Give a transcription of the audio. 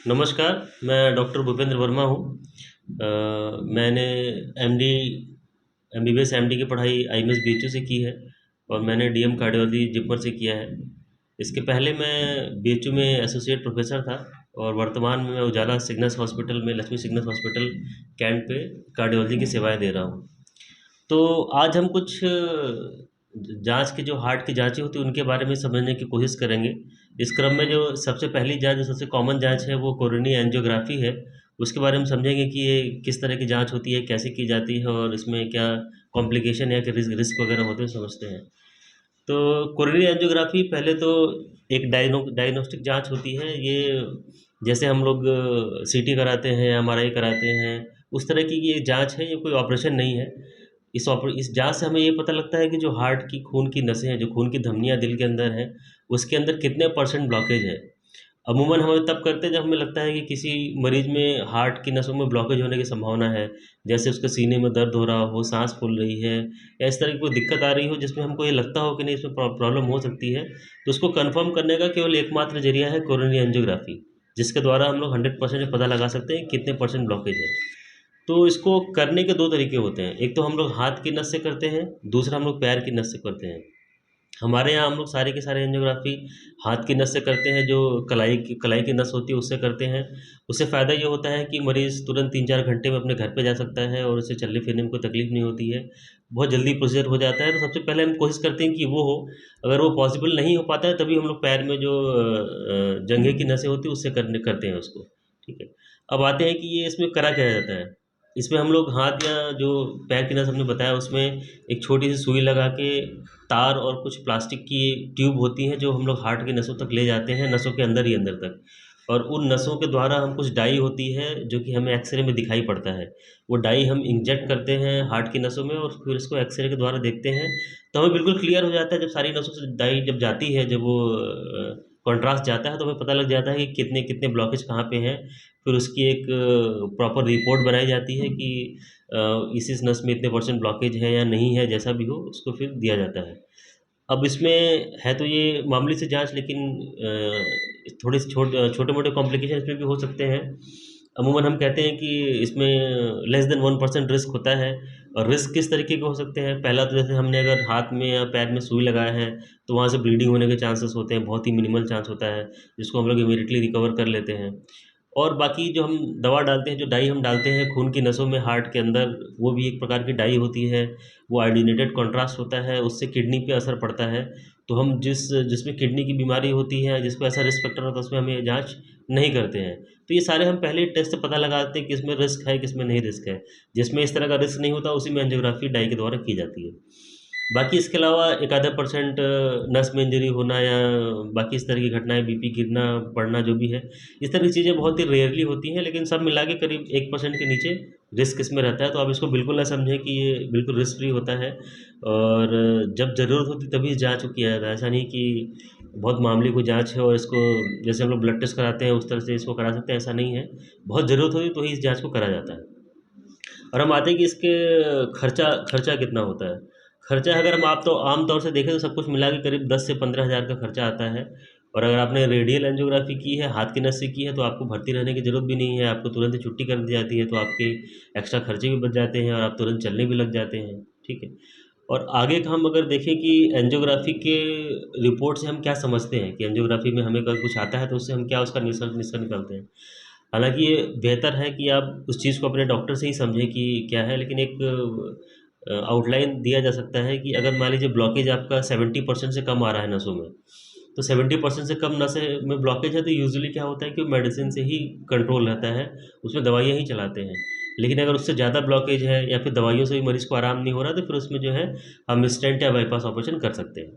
नमस्कार, मैं डॉक्टर भूपेंद्र वर्मा हूँ। मैंने एमडी एमबीबीएस एमडी की पढ़ाई आईएमएस बीएचयू से की है और मैंने डीएम कार्डियोलॉजी जिपमर से किया है। इसके पहले मैं बीएचयू में एसोसिएट प्रोफेसर था और वर्तमान में मैं उजाला सिग्नस हॉस्पिटल में लक्ष्मी सिग्नस हॉस्पिटल कैंट पे कार्डियोलॉजी की सेवाएं दे रहा हूँ। तो आज हम कुछ जांच की जो हार्ट की जांचें होती हैं उनके बारे में समझने की कोशिश करेंगे। इस क्रम में जो सबसे पहली जांच जो सबसे कॉमन जांच है वो कोरोनरी एंजियोग्राफी है। उसके बारे में समझेंगे कि ये किस तरह की जांच होती है, कैसे की जाती है और इसमें क्या कॉम्प्लिकेशन या कि रिस्क वगैरह होते हैं समझते हैं। तो कोरोनरी एंजियोग्राफी पहले तो एक डायग्नोस्टिक जांच होती है। ये जैसे हम लोग सीटी कराते हैं, एमआरआई कराते हैं, उस तरह की ये जांच है, ये कोई ऑपरेशन नहीं है। इस जांच से हमें ये पता लगता है कि जो हार्ट की खून की नसें हैं, जो खून की धमनियाँ दिल के अंदर हैं, उसके अंदर कितने परसेंट ब्लॉकेज है। अमूमन हम तब करते हैं जब हमें लगता है कि किसी मरीज में हार्ट की नसों में ब्लॉकेज होने की संभावना है। जैसे उसके सीने में दर्द हो रहा हो, सांस फूल रही है या इस तरह की कोई दिक्कत आ रही हो जिसमें हमको ये लगता हो कि नहीं इसमें प्रॉब्लम हो सकती है। तो उसको कंफर्म करने का केवल एकमात्र जरिया है कोरोनरी एंजियोग्राफी, जिसके द्वारा हम लोग 100% पता लगा सकते हैं कितने परसेंट ब्लॉकेज है। तो इसको करने के दो तरीके होते हैं। एक तो हम लोग हाथ की नस से करते हैं, दूसरा हम लोग पैर की नस से करते हैं। हमारे यहाँ हम लोग सारे के सारे एंजियोग्राफी हाथ की नस से करते हैं। जो कलाई की नस होती है उससे करते हैं। उससे फ़ायदा ये होता है कि मरीज़ तुरंत 3-4 घंटे में अपने घर पे जा सकता है और उसे चलने फिरने में कोई तकलीफ़ नहीं होती है। बहुत जल्दी प्रोसीजर हो जाता है। तो सबसे पहले हम कोशिश करते हैं कि वो हो। अगर वो पॉसिबल नहीं हो पाता है तभी हम लोग पैर में जो जंघे की नसें होती हैं उससे करते हैं उसको। ठीक है। अब आते हैं कि ये इसमें करा क्या जाता है। इसमें हम लोग हाथ या जो पैर की नस हमने बताया उसमें एक छोटी सी सुई लगा के तार और कुछ प्लास्टिक की ट्यूब होती हैं जो हम लोग हार्ट की नसों तक ले जाते हैं, नसों के अंदर ही अंदर तक। और उन नसों के द्वारा हम कुछ डाई होती है जो कि हमें एक्सरे में दिखाई पड़ता है। वो डाई हम इंजेक्ट करते हैं हार्ट की नसों में और फिर इसको एक्सरे के द्वारा देखते हैं। तो हमें बिल्कुल क्लियर हो जाता है जब सारी नसों से डाई जब जाती है, जब वो कॉन्ट्रास्ट जाता है तो हमें पता लग जाता है कि कितने कितने ब्लॉकेज कहाँ पे हैं। फिर उसकी एक प्रॉपर रिपोर्ट बनाई जाती है कि इस नस में इतने परसेंट ब्लॉकेज है या नहीं है, जैसा भी हो उसको फिर दिया जाता है। अब इसमें है तो ये मामूली सी जाँच, लेकिन थोड़े से छोटे-मोटे कॉम्प्लिकेशन इसमें भी हो सकते हैं। अमूमन हम कहते हैं कि इसमें लेस देन 1% रिस्क होता है। और रिस्क किस तरीके के हो सकते हैं? पहला तो जैसे हमने अगर हाथ में या पैर में सुई लगाया है, तो वहाँ से ब्लीडिंग होने के चांसेस होते हैं, बहुत ही मिनिमल चांस होता है, जिसको हम लोग इमीडिएटली रिकवर कर लेते हैं। और बाकी जो हम दवा डालते हैं, जो डाई हम डालते हैं खून की नसों में हार्ट के अंदर, वो भी एक प्रकार की डाई होती है। वो आयोडीनेटेड कॉन्ट्रास्ट होता है, उससे किडनी पे असर पड़ता है। तो हम जिसमें किडनी की बीमारी होती है, जिसको ऐसा रिस्क फैक्टर होता है, उसमें हम ये जाँच नहीं करते हैं। तो ये सारे हम पहले ही टेस्ट से पता लगाते हैं किसमें रिस्क है, किसमें नहीं रिस्क है। जिसमें इस तरह का रिस्क नहीं होता, उसी में एंजियोग्राफी डाई के द्वारा की जाती है। बाकी इसके अलावा एक आधा परसेंट नस में इंजरी होना या बाकी इस तरह की घटनाएँ, बीपी गिरना, पड़ना जो भी है, इस तरह की चीज़ें बहुत ही रेयरली होती हैं, लेकिन सब मिला के करीब 1% के नीचे रिस्क इसमें रहता है। तो आप इसको बिल्कुल ना समझें कि ये बिल्कुल रिस्क फ्री होता है। और जब ज़रूरत होती तभी इस जाँच को किया जाता है। ऐसा नहीं कि बहुत मामूली कोई जाँच है और इसको जैसे हम लोग ब्लड टेस्ट कराते हैं उस तरह से इसको करा सकते हैं, ऐसा नहीं है। बहुत ज़रूरत होती तो ही इस जाँच को करा जाता है। और हम आते हैं कि इसके खर्चा खर्चा कितना होता है। खर्चा अगर हम आप तो आम तौर से देखें तो सब कुछ मिला के करीब 10 से 15 हज़ार का खर्चा आता है। और अगर आपने रेडियल एंजियोग्राफी की है, हाथ की नस से की है, तो आपको भर्ती रहने की ज़रूरत भी नहीं है, आपको तुरंत ही छुट्टी कर दी जाती है, तो आपके एक्स्ट्रा खर्चे भी बच जाते हैं और आप तुरंत चलने भी लग जाते हैं, ठीक है। और आगे का हम अगर देखें कि एंजियोग्राफी के रिपोर्ट से हम क्या समझते हैं कि एंजियोग्राफी में हमें अगर कुछ आता है तो उससे हम क्या उसका निष्कर्ष निष्कर्ष निकालते हैं। हालाँकि ये बेहतर है कि आप उस चीज़ को अपने डॉक्टर से ही समझें कि क्या है, लेकिन एक आउटलाइन दिया जा सकता है कि अगर मान लीजिए ब्लॉकेज आपका 70% से कम आ रहा है नसों में, तो 70% से कम नसें में ब्लॉकेज है तो यूजुअली क्या होता है कि मेडिसिन से ही कंट्रोल रहता है, उसमें दवाइयाँ ही चलाते हैं। लेकिन अगर उससे ज़्यादा ब्लॉकेज है या फिर दवाइयों से भी मरीज़ को आराम नहीं हो रहा, तो फिर उसमें जो है हम स्टेंट या बाईपास ऑपरेशन कर सकते हैं।